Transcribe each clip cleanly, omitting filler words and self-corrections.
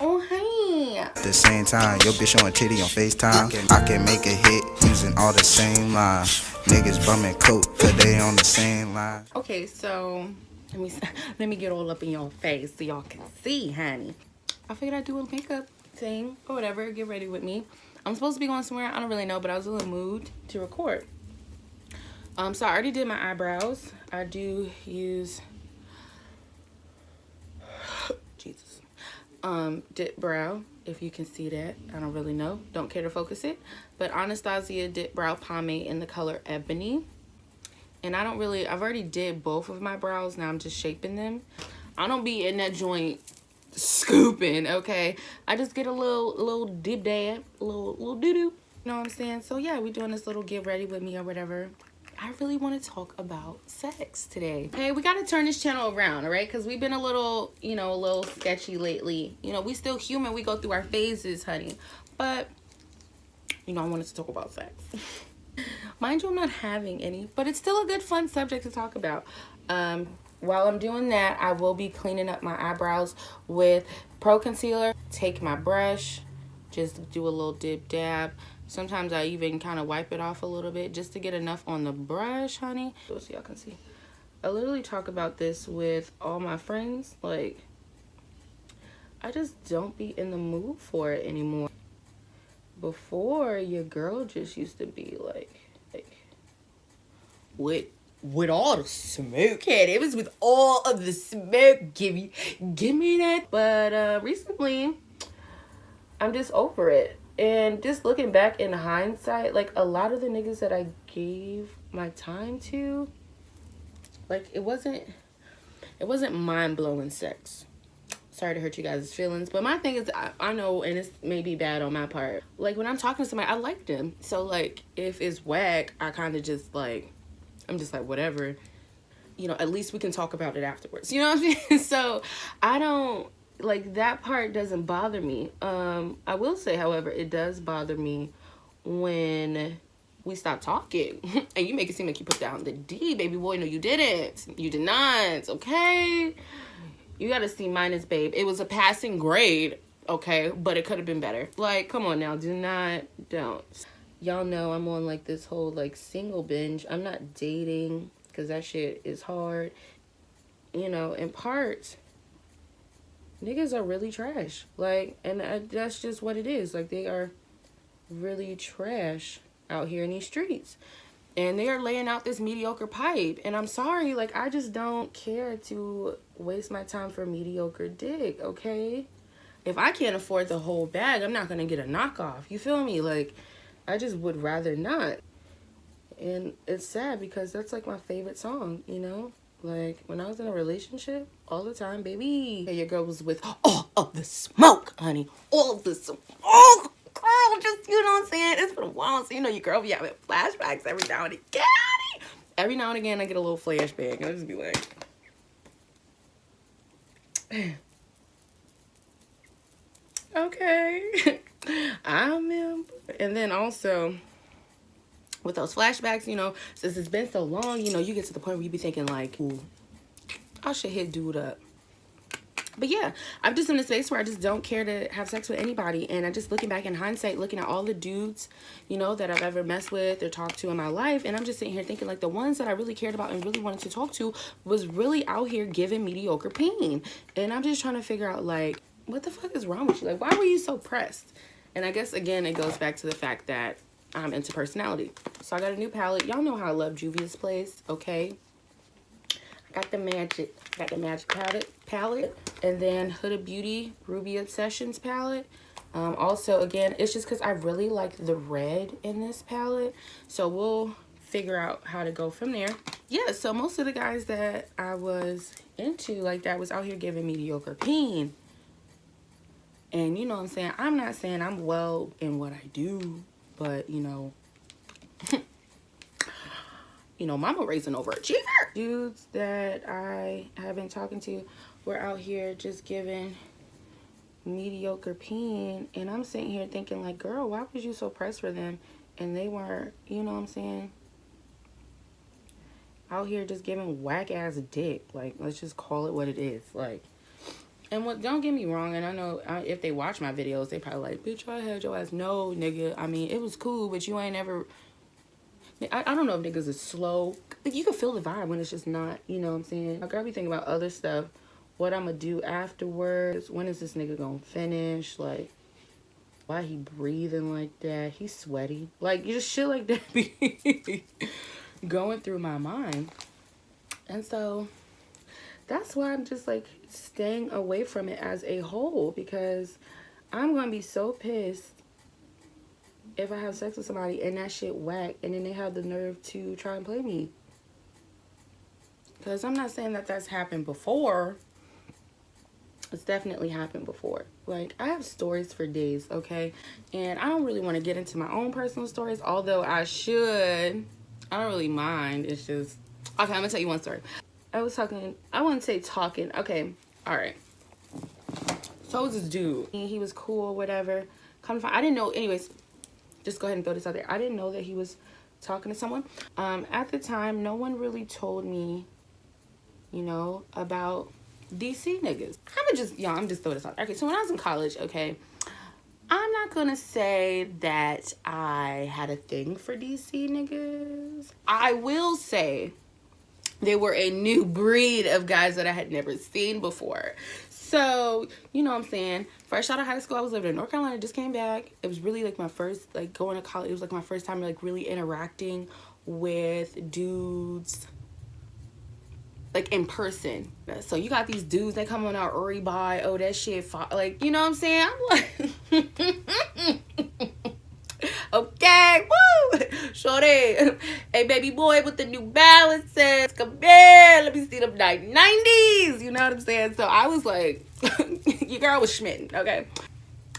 Oh, hey. At the same time, your bitch showing titty on FaceTime. I can make a hit using all the same lines. Niggas bumming coke, cause they on the same line. Okay, so let me get all up in your face so y'all can see, honey. I figured I'd do a makeup thing or whatever. Get ready with me. I'm supposed to be going somewhere. I don't really know, but I was in the mood to record. So I already did my eyebrows. I do use Jesus. Dip brow, if you can see that. I don't really know. Don't care to focus it. But Anastasia dip brow pomade in the color Ebony. And I've already did both of my brows. Now I'm just shaping them. I don't be in that joint scooping, okay? I just get a little dib dab, a little doo-doo. You know what I'm saying? So yeah, we doing this little get ready with me or whatever. I really want to talk about sex today. Okay, we got to turn this channel around, all right? Because we've been a little sketchy lately. You know, we still human. We go through our phases, honey. But, I wanted to talk about sex. Mind you, I'm not having any, but it's still a good, fun subject to talk about. While I'm doing that, I will be cleaning up my eyebrows with Pro Concealer. Take my brush, just do a little dip dab. Sometimes I even kind of wipe it off a little bit just to get enough on the brush, honey. So y'all can see. I literally talk about this with all my friends. Like, I just don't be in the mood for it anymore. Before, your girl just used to be like with all the smoke. It was with all of the smoke. Give me that. But recently, I'm just over it. And just looking back in hindsight, like, a lot of the niggas that I gave my time to, like, it wasn't mind-blowing sex. Sorry to hurt you guys' feelings, but my thing is, I know, and it's maybe bad on my part, like, when I'm talking to somebody, I like them. So, like, if it's whack, I kind of just, like, I'm just like, whatever. At least we can talk about it afterwards. You know what I'm saying? So, I don't, like, that part doesn't bother me. I will say, however, it does bother me when we stop talking and you make it seem like you put down the D, baby boy. No, you didn't. You did not, okay? You got a C minus, babe. It was a passing grade, okay? But it could have been better. Like, come on now. Don't. Y'all know I'm on, like, this whole, like, single binge. I'm not dating because that shit is hard. In parts, niggas are really trash. Like, and that's just what it is. Like, they are really trash out here in these streets. And they are laying out this mediocre pipe. And I'm sorry, like, I just don't care to waste my time for mediocre dick, okay? If I can't afford the whole bag, I'm not going to get a knockoff. You feel me? Like, I just would rather not. And it's sad because that's, like, my favorite song, Like, when I was in a relationship, all the time, baby. Your girl was with all of the smoke, honey. All of the smoke. Girl, just, you know what I'm saying? It's been a while, so your girl be having flashbacks every now and again. Every now and again, I get a little flashback, and I just be like, okay, I remember. And then also, with those flashbacks, since it's been so long, you get to the point where you be thinking, like, ooh, I should hit dude up. But yeah, I'm just in a space where I just don't care to have sex with anybody. And I just looking back in hindsight, looking at all the dudes, that I've ever messed with or talked to in my life. And I'm just sitting here thinking, like, the ones that I really cared about and really wanted to talk to was really out here giving mediocre pain. And I'm just trying to figure out, like, what the fuck is wrong with you? Like, why were you so pressed? And I guess, again, it goes back to the fact that I'm into personality. So I got a new palette. Y'all know how I love Juvia's Place, okay? I got the magic palette, and then Huda Beauty Ruby Obsessions palette. Also, again, it's just because I really like the red in this palette, so we'll figure out how to go from there. Yeah, so most of the guys that I was into, like, that was out here giving mediocre pain. And you know what I'm saying? I'm not saying I'm well in what I do, but mama raised an overachiever. Dudes that I have been talking to were out here just giving mediocre pain. And I'm sitting here thinking, like, girl, why was you so pressed for them? And they weren't, you know what I'm saying? Out here just giving whack ass dick. Like, let's just call it what it is. Like, And what, don't get me wrong, and I know if they watch my videos, they probably like, bitch, I had your ass. No, nigga. I mean, it was cool, but you ain't ever... I don't know if niggas is slow. Like, you can feel the vibe when it's just not, you know what I'm saying? Like, I be thinking about other stuff. What I'm gonna do afterwards. When is this nigga gonna finish? Like, why he breathing like that? He's sweaty. Like, you just shit like that be going through my mind. And so... that's why I'm just like staying away from it as a whole, because I'm gonna be so pissed if I have sex with somebody and that shit whack and then they have the nerve to try and play me. Because I'm not saying that that's happened before. It's definitely happened before. Like, I have stories for days, okay? And I don't really want to get into my own personal stories, although I should. I don't really mind. It's just... okay, I'm gonna tell you one story. I was talking, I wouldn't say talking. Okay, all right. So it was this dude. He was cool, whatever. Come to find, I didn't know, anyways, just go ahead and throw this out there. I didn't know that he was talking to someone. At the time, no one really told me, you know, about DC niggas. I'm just throwing this out there. Okay, so when I was in college, okay, I'm not gonna say that I had a thing for DC niggas. I will say they were a new breed of guys that I had never seen before. So, you know what I'm saying? Fresh out of high school, I was living in North Carolina, just came back. It was really like my first, like going to college. It was like my first time like really interacting with dudes like in person. So you got these dudes, they come on our Uri by, oh that shit, like, you know what I'm saying? I'm like... okay, woo, shorty, hey baby boy with the New Balances, come here, let me see them 90s, you know what I'm saying? So I was like, your girl was schmitting, okay?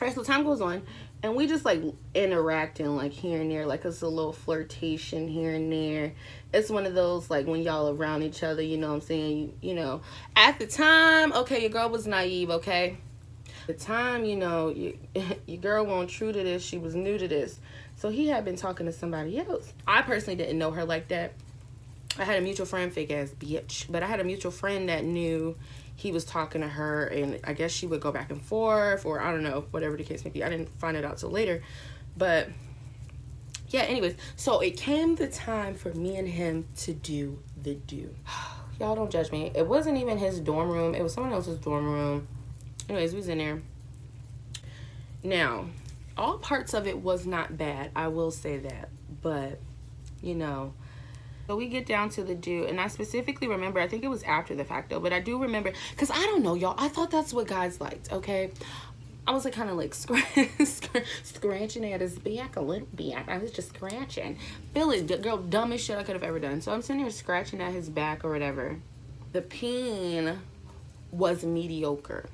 Alright, so time goes on, and we just like interacting like here and there, like it's a little flirtation here and there. It's one of those like when y'all around each other, you know what I'm saying? You know, at the time, okay, your girl was naive, okay? The time, you know, your girl wasn't true to this, she was new to this. So he had been talking to somebody else. I personally didn't know her like that. I had a mutual friend, fake ass bitch, but I had a mutual friend that knew he was talking to her, and I guess she would go back and forth, or I don't know, whatever the case may be. I didn't find it out till later. But yeah, anyways, so it came the time for me and him to do the do. Y'all don't judge me. It wasn't even his dorm room. It was someone else's dorm room. Anyways, we was in there. Now, all parts of it was not bad. I will say that. But, you know, so we get down to the do. And I specifically remember, I think it was after the fact though, but I do remember, because I don't know, y'all. I thought that's what guys liked, okay? I was like kind of like scratching at his back a little bit. I was just scratching. Feeling, girl, dumbest shit I could have ever done. So I'm sitting here scratching at his back or whatever. The peen was mediocre.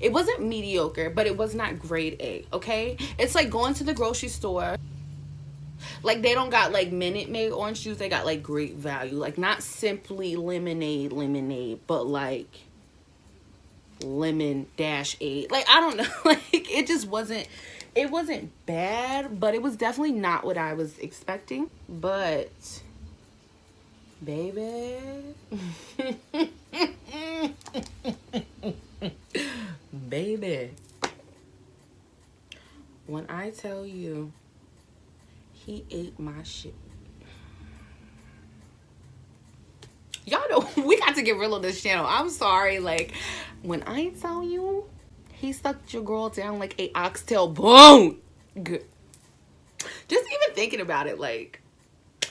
It wasn't mediocre, but it was not grade A, okay? It's like going to the grocery store. Like, they don't got, like, Minute Maid orange juice. They got, like, great value. Like, not simply lemonade, but, like, lemon-8. Like, I don't know. Like, it just wasn't... it wasn't bad, but it was definitely not what I was expecting. But... baby... baby, when I tell you he ate my shit, y'all know we got to get real on this channel. I'm sorry, like when I tell you he sucked your girl down like a oxtail bone. Good. Just even thinking about it, like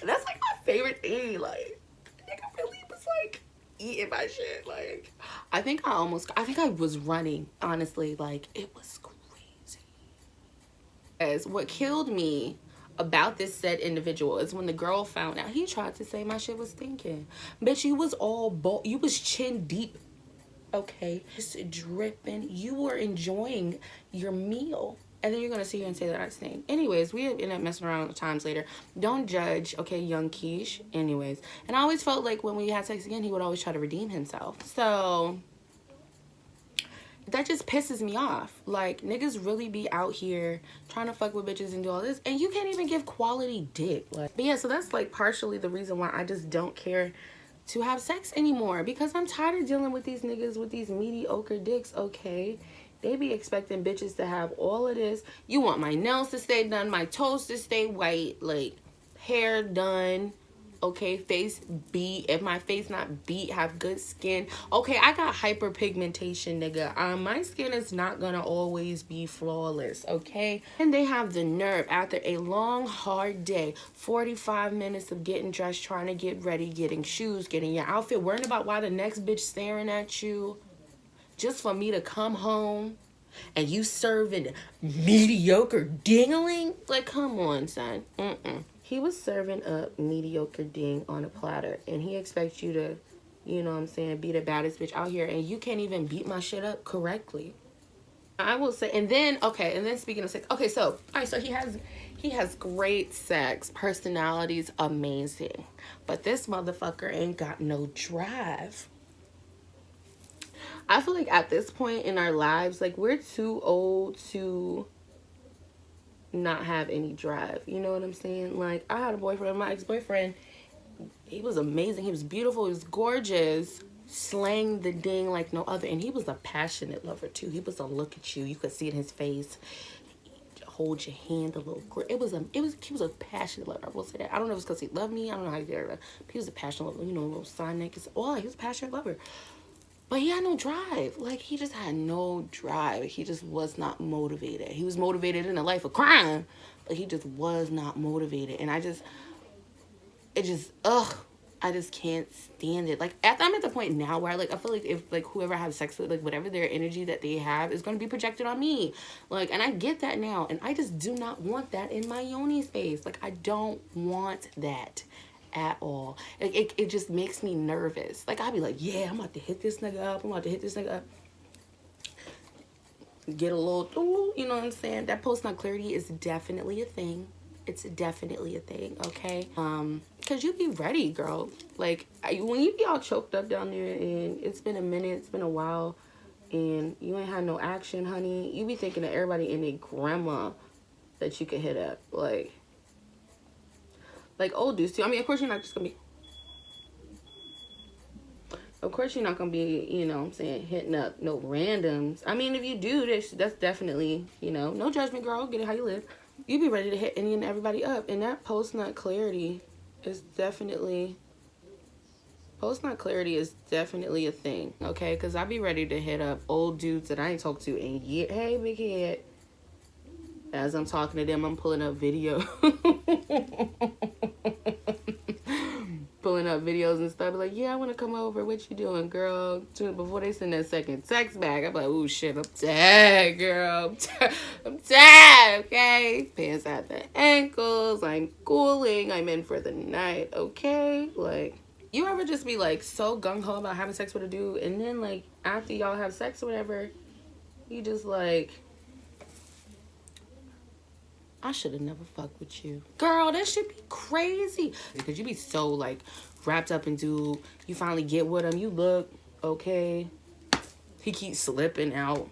that's like my favorite thing. Like nigga really was like eating my shit. Like I think I was running, honestly. Like it was crazy. As what killed me about this said individual is when the girl found out, he tried to say my shit was stinking. Bitch, you was all you was chin deep, okay, just dripping. You were enjoying your meal, and then you're gonna sit here and say that I stink. Anyways, we end up messing around times later. Don't judge, okay, young Keish. Anyways, and I always felt like when we had sex again, he would always try to redeem himself. So that just pisses me off. Like, niggas really be out here trying to fuck with bitches and do all this, and you can't even give quality dick. Like, but yeah, so that's like partially the reason why I just don't care to have sex anymore, because I'm tired of dealing with these niggas with these mediocre dicks, okay? They be expecting bitches to have all of this. You want my nails to stay done, my toes to stay white, like hair done, okay, face beat. If my face not beat, have good skin. Okay, I got hyperpigmentation, nigga. My skin is not gonna always be flawless, okay? And they have the nerve, after a long, hard day, 45 minutes of getting dressed, trying to get ready, getting shoes, getting your outfit, worrying about why the next bitch staring at you, just for me to come home and you serving mediocre dingling? Like, come on, son. He was serving up mediocre ding on a platter, and he expects you to, you know what I'm saying, be the baddest bitch out here, and you can't even beat my shit up correctly. I will say, and then speaking of sex, okay, so, all right, so he has great sex, personality's amazing, but this motherfucker ain't got no drive. I feel like at this point in our lives, like, we're too old to not have any drive. You know what I'm saying? Like, I had a boyfriend, my ex-boyfriend, he was amazing, he was beautiful, he was gorgeous, slang the ding like no other, and he was a passionate lover too. He was a look at you could see it in his face, hold your hand a little grip. He was a passionate lover, I will say that. I don't know if it's because he loved me, I don't know how he did it, but he was a passionate lover, you know, a little sign neck, he was a passionate lover. But he had no drive. Like, he just had no drive. He just was not motivated. He was motivated in a life of crime, but he just was not motivated. And I just can't stand it. Like, I'm at the point now where, like, I feel like if, like, whoever I have sex with, like, whatever their energy that they have is going to be projected on me. Like, and I get that now. And I just do not want that in my yoni space. Like, I don't want that at all. Like, it just makes me nervous. Like, I'd be like, yeah, I'm about to hit this nigga up, get a little, you know what I'm saying? That post-nut clarity is definitely a thing. It's definitely a thing, okay? Because you be ready, girl. Like, when you be all choked up down there and it's been a minute, it's been a while, and you ain't had no action, honey, you be thinking of everybody and their grandma that you could hit up. Like old dudes too. I mean, of course you're not gonna be, you know what I'm saying, hitting up no randoms. I mean, if you do this, that's definitely, you know, no judgment, girl, get it how you live. You be ready to hit any and everybody up. And that post-nut clarity is definitely a thing, okay? Because I be ready to hit up old dudes that I ain't talked to in years. Hey, big head. As I'm talking to them, I'm pulling up video. Pulling up videos and stuff. Like, yeah, I want to come over. What you doing, girl? Before they send that second text back, I'm like, oh, shit, I'm tired, girl. I'm tired, okay? Pants at the ankles. I'm cooling. I'm in for the night, okay? Like, you ever just be, like, so gung-ho about having sex with a dude, and then, like, after y'all have sex or whatever, you just, like, I should have never fucked with you. Girl, that should be crazy. Because you be so, like, wrapped up into, you finally get with him, you look, okay, he keeps slipping out.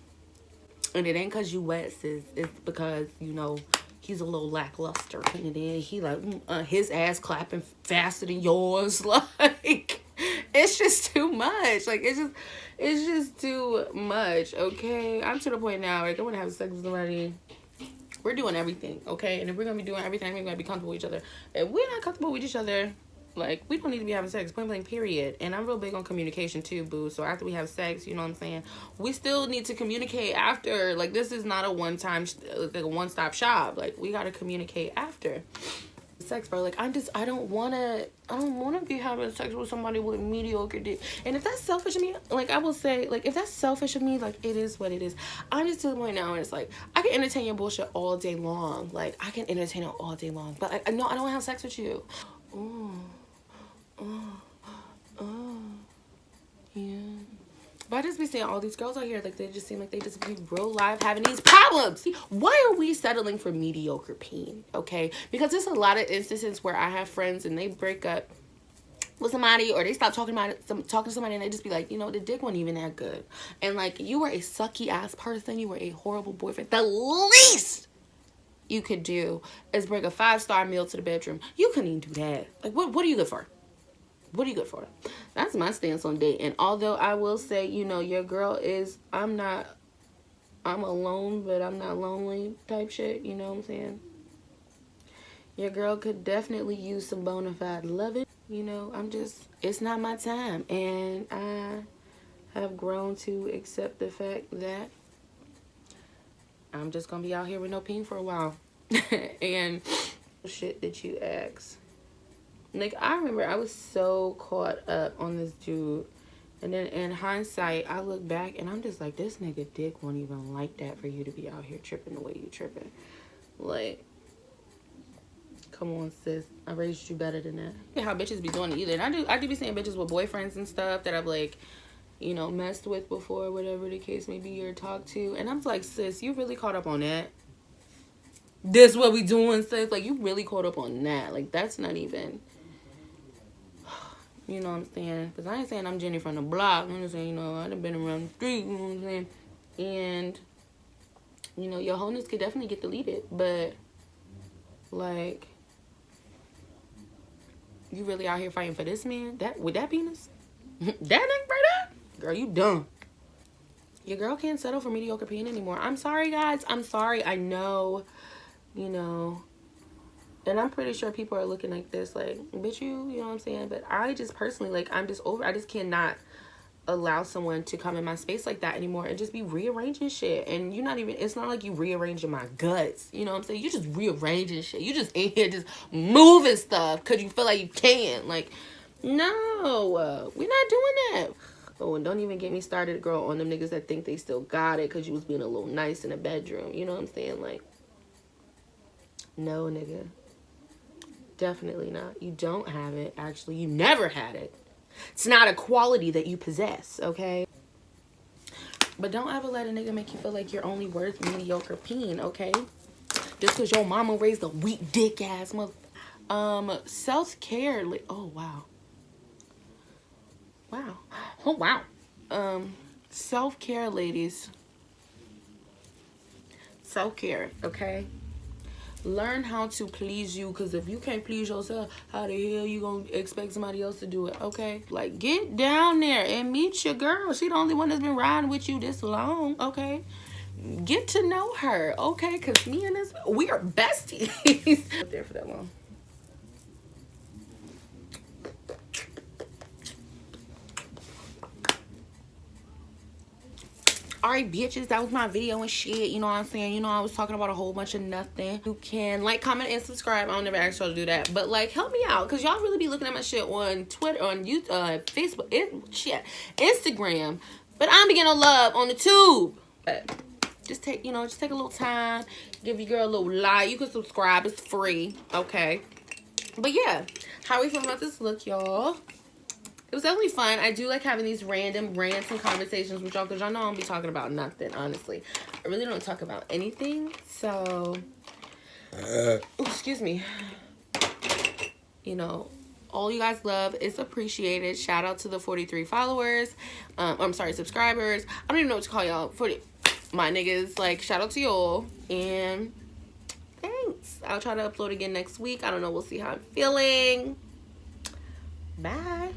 And it ain't because you wet, sis. It's because, you know, he's a little lackluster. And then he, like, his ass clapping faster than yours. Like, it's just too much. Like, it's just too much, okay? I'm to the point now, like, I want to have sex with somebody. We're doing everything, okay? And if we're going to be doing everything, we're going to be comfortable with each other. If we're not comfortable with each other, like, we don't need to be having sex, point blank, period. And I'm real big on communication, too, boo. So after we have sex, you know what I'm saying? We still need to communicate after. Like, this is not a one-time, like, a one-stop shop. Like, we got to communicate after. Sex, bro. Like, I don't want to be having sex with somebody with mediocre dick. And if that's selfish of me, like, I will say, like, if that's selfish of me, like, it is what it is. I'm just to the point now where it's like, I can entertain your bullshit all day long. Like, I can entertain it all day long. But, like, no, I don't want to have sex with you. Yeah. But I just be seeing all these girls out here, like, they just seem like they just be real life having these problems. Why are we settling for mediocre pain, okay? Because there's a lot of instances where I have friends and they break up with somebody, or they stop talking to somebody, and they just be like, you know, the dick wasn't even that good. And, like, you were a sucky ass person, you were a horrible boyfriend. The least you could do is bring a 5-star meal to the bedroom. You couldn't even do that. Like, what are you good for? What are you good for? That's my stance on dating. Although I will say, you know, your girl is, I'm alone, but I'm not lonely type shit. You know what I'm saying? Your girl could definitely use some bona fide loving. You know, it's not my time. And I have grown to accept the fact that I'm just gonna be out here with no peen for a while. And shit that you ask. Like, I remember I was so caught up on this dude. And then in hindsight, I look back and I'm just like, this nigga dick won't even like that for you to be out here tripping the way you tripping. Like, come on, sis. I raised you better than that. Yeah, how bitches be doing it either. And I do be seeing bitches with boyfriends and stuff that I've, like, you know, messed with before, whatever the case may be, or talked to. And I'm like, sis, you really caught up on that? This what we doing, sis? Like, you really caught up on that. Like, that's not even... You know what I'm saying? Because I ain't saying I'm Jenny from the block. I'm just saying, you know, I done been around the street, you know what I'm saying? And, you know, your wholeness could definitely get deleted. But, like, you really out here fighting for this man? With that penis? That nigga right there? Girl, you dumb. Your girl can't settle for mediocre pain anymore. I'm sorry, guys. I'm sorry. I know, you know... And I'm pretty sure people are looking like this, like, bitch, you know what I'm saying? But I just personally, like, I just cannot allow someone to come in my space like that anymore and just be rearranging shit. And it's not like you rearranging my guts. You know what I'm saying? You just rearranging shit. You just in here just moving stuff because you feel like you can. Like, no, we're not doing that. Oh, and don't even get me started, girl, on them niggas that think they still got it because you was being a little nice in the bedroom. You know what I'm saying? Like, no, nigga. Definitely not. You don't have it. Actually, you never had it. It's not a quality that you possess, okay? But don't ever let a nigga make you feel like you're only worth mediocre peen, okay? Just because your mama raised a weak dick ass mother. Self-care. Oh, wow. Wow. Oh, wow. Self-care, ladies. Self-care, okay? Learn how to please you, because if you can't please yourself, how the hell you gonna expect somebody else to do it, okay? Like, get down there and meet your girl. She the only one that's been riding with you this long, okay? Get to know her, okay? Because me and this, we are besties. Up there for that long. Alright, bitches, that was my video and shit. You know what I'm saying? You know, I was talking about a whole bunch of nothing. You can like, comment, and subscribe. I don't never ask y'all to do that. But, like, help me out. Because y'all really be looking at my shit on Twitter, on YouTube, Facebook, Instagram. But I'm beginning to love on the tube. But just take a little time. Give your girl a little like. You can subscribe. It's free. Okay. But, yeah. How are we feeling about this look, y'all? It was definitely fun. I do like having these random rants and conversations with y'all because y'all know I don't be talking about nothing, honestly. I really don't talk about anything. So, excuse me. You know, all you guys love is appreciated. Shout out to the 43 followers. I'm sorry, subscribers. I don't even know what to call y'all. My niggas. Like, shout out to y'all. And thanks. I'll try to upload again next week. I don't know. We'll see how I'm feeling. Bye.